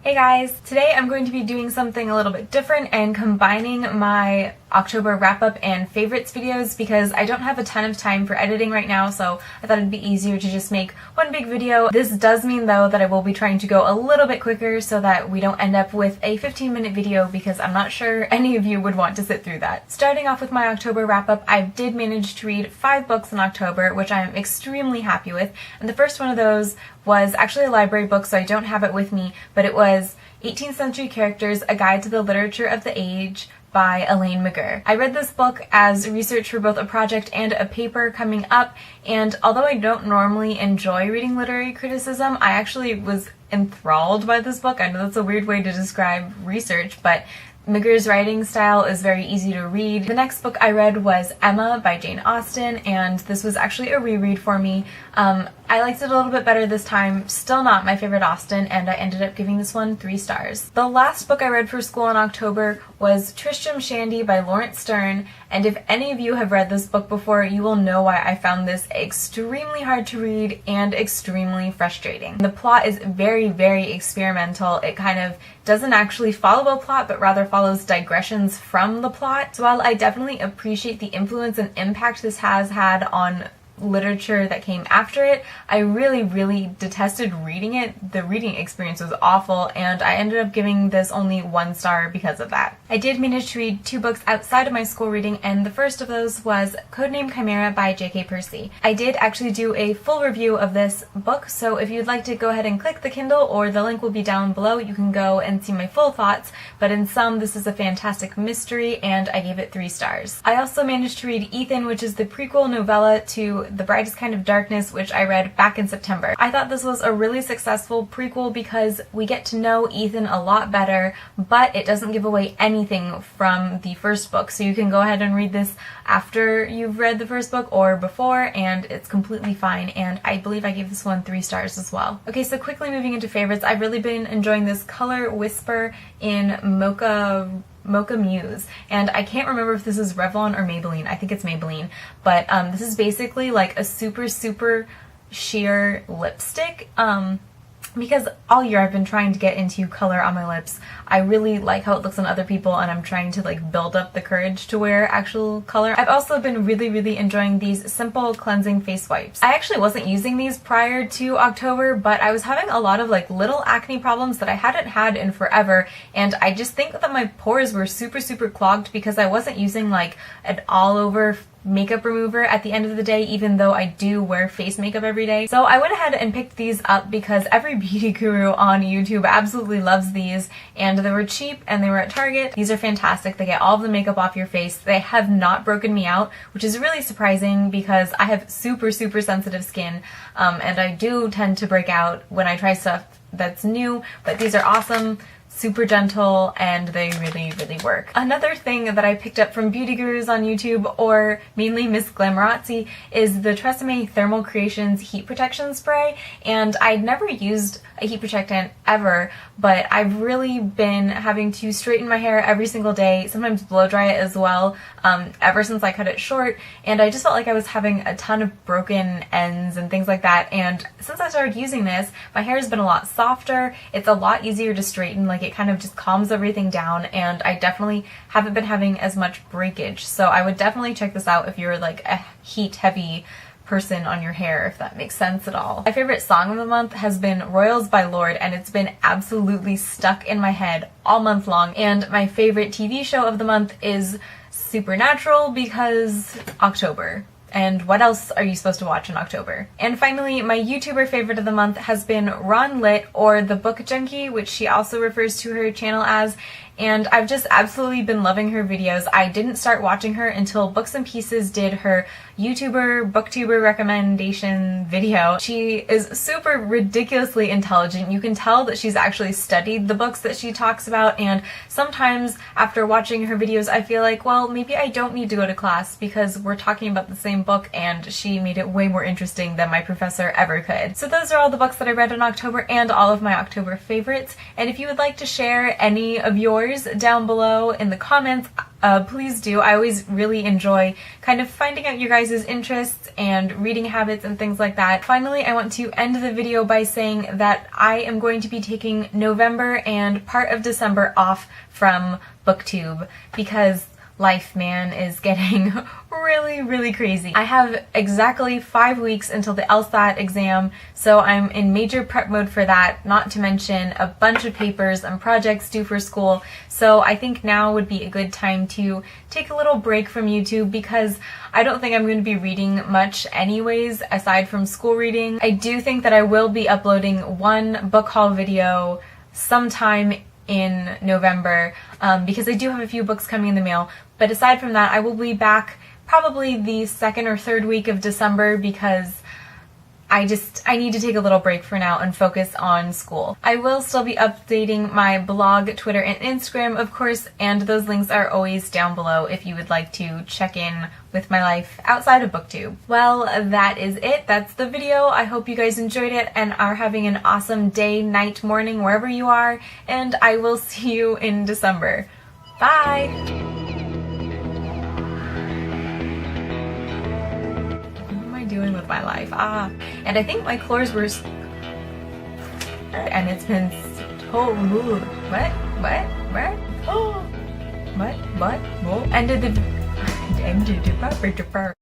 Hey guys! Today I'm going to be doing something a little bit different and combining my October wrap-up and favorites videos because I don't have a ton of time for editing right now, so I thought it'd be easier to just make one big video. This does mean though that I will be trying to go a little bit quicker so that we don't end up with a 15-minute video because I'm not sure any of you would want to sit through that. Starting off with my October wrap-up, I did manage to read 5 books in October, which I'm extremely happy with, and the first one of those was actually a library book, so I don't have it with me, but it was 18th Century Characters, A Guide to the Literature of the Age by Elaine McGurr. I read this book as research for both a project and a paper coming up, and although I don't normally enjoy reading literary criticism, I actually was enthralled by this book. I know that's a weird way to describe research, but McGurr's writing style is very easy to read. The next book I read was Emma by Jane Austen, and this was actually a reread for me. I liked it a little bit better this time, still not my favorite Austen, and I ended up giving this one 3 stars. The last book I read for school in October was Tristram Shandy by Lawrence Stern, and if any of you have read this book before, you will know why I found this extremely hard to read and extremely frustrating. The plot is very, very experimental. It kind of doesn't actually follow a plot, but rather follows digressions from the plot. So while I definitely appreciate the influence and impact this has had on literature that came after it, I really, really detested reading it. The reading experience was awful, and I ended up giving this only 1 star because of that. I did manage to read 2 books outside of my school reading, and the first of those was Codename Chimera by J.K. Percy. I did actually do a full review of this book, so if you'd like to go ahead and click the Kindle, or the link will be down below, you can go and see my full thoughts, but in sum, this is a fantastic mystery, and I gave it 3 stars. I also managed to read Ethan, which is the prequel novella to The Brightest Kind of Darkness, which I read back in September. I thought this was a really successful prequel because we get to know Ethan a lot better, but it doesn't give away anything from the first book, so you can go ahead and read this after you've read the first book or before, and it's completely fine, and I believe I gave this one 3 stars as well. Okay, so quickly moving into favorites, I've really been enjoying this Color Whisper in Mocha Muse, and I can't remember if this is Revlon or Maybelline. I think it's Maybelline, but this is basically like a super sheer lipstick. Because all year I've been trying to get into color on my lips. I really like how it looks on other people, and I'm trying to like build up the courage to wear actual color. I've also been really enjoying these simple cleansing face wipes. I actually wasn't using these prior to October, but I was having a lot of like little acne problems that I hadn't had in forever, and I just think that my pores were super clogged because I wasn't using like an all over makeup remover at the end of the day, even though I do wear face makeup every day. So I went ahead and picked these up because every beauty guru on YouTube absolutely loves these, and they were cheap and they were at Target. These are fantastic. They get all of the makeup off your face. They have not broken me out, which is really surprising because I have super sensitive skin, and I do tend to break out when I try stuff that's new, but these are awesome, super gentle, and they really work. Another thing that I picked up from beauty gurus on YouTube, or mainly Miss Glamorazzi, is the Tresemme Thermal Creations Heat Protection Spray, and I'd never used a heat protectant ever, but I've really been having to straighten my hair every single day, sometimes blow dry it as well, ever since I cut it short, and I just felt like I was having a ton of broken ends and things like that, and since I started using this, my hair has been a lot softer, it's a lot easier to straighten, like it kind of just calms everything down, and I definitely haven't been having as much breakage, so I would definitely check this out if you're like a heat heavy person on your hair, if that makes sense at all. My favorite song of the month has been Royals by Lorde, and it's been absolutely stuck in my head all month long, and my favorite TV show of the month is Supernatural because October. And what else are you supposed to watch in October? And finally, my YouTuber favorite of the month has been Ron Lit, or The Book Junkie, which she also refers to her channel as, and I've just absolutely been loving her videos. I didn't start watching her until Books and Pieces did her booktuber recommendation video. She is super ridiculously intelligent. You can tell that she's actually studied the books that she talks about, and sometimes after watching her videos I feel like, well, maybe I don't need to go to class because we're talking about the same same book, and she made it way more interesting than my professor ever could. So those are all the books that I read in October and all of my October favorites. And if you would like to share any of yours down below in the comments, please do. I always really enjoy kind of finding out your guys' interests and reading habits and things like that. Finally, I want to end the video by saying that I am going to be taking November and part of December off from BookTube because life, man, is getting really crazy. I have exactly 5 weeks until the LSAT exam, so I'm in major prep mode for that, not to mention a bunch of papers and projects due for school. So I think now would be a good time to take a little break from YouTube because I don't think I'm going to be reading much anyways, aside from school reading. I do think that I will be uploading one book haul video sometime in November because I do have a few books coming in the mail, but aside from that I will be back probably the 2nd or 3rd week of December because I need to take a little break for now and focus on school. I will still be updating my blog, Twitter, and Instagram, of course, and those links are always down below if you would like to check in with my life outside of BookTube. Well, that is it. That's the video. I hope you guys enjoyed it and are having an awesome day, night, morning, wherever you are, and I will see you in December. Bye! Doing with my life. And I think my clothes were and it's been so what ended the